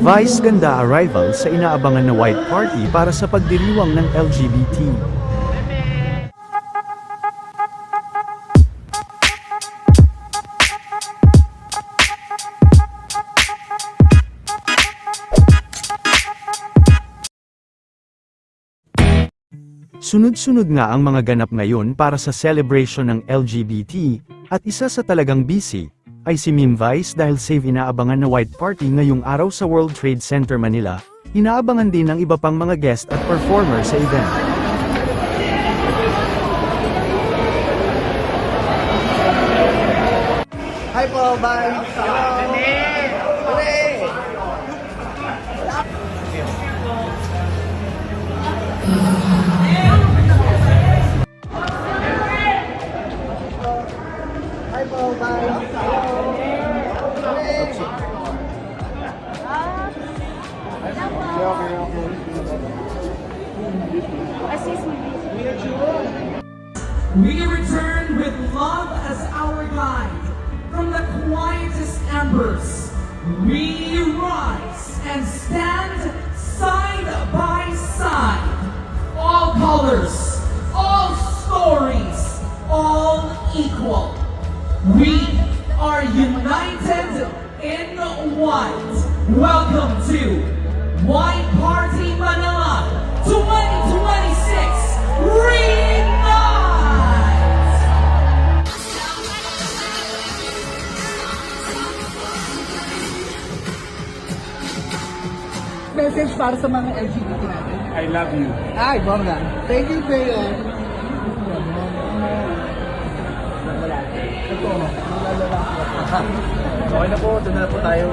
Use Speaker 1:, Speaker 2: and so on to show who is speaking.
Speaker 1: Vice ganda arrival sa inaabangan na White Party para sa pagdiriwang ng LGBT. Sunod-sunod nga ang mga ganap ngayon para sa celebration ng LGBT, at isa sa talagang busy, ay si Meme Vice dahil save inaabangan na White Party ngayong araw sa World Trade Center Manila, inaabangan din ng iba pang mga guest at performer sa event.
Speaker 2: Hi po, bye! Hello! Hi po, bye!
Speaker 3: We return with love as our guide. From the quietest embers, we rise and stand side by side. All colors, all stories, all equal. We are united in white. Welcome to White Party Manila 2026 Reunite!
Speaker 2: Message para sa mga LGBT natin.
Speaker 4: I love you.
Speaker 2: Ay, bongga. Thank you, Kuya.
Speaker 4: Okay na po, doon na po tayo.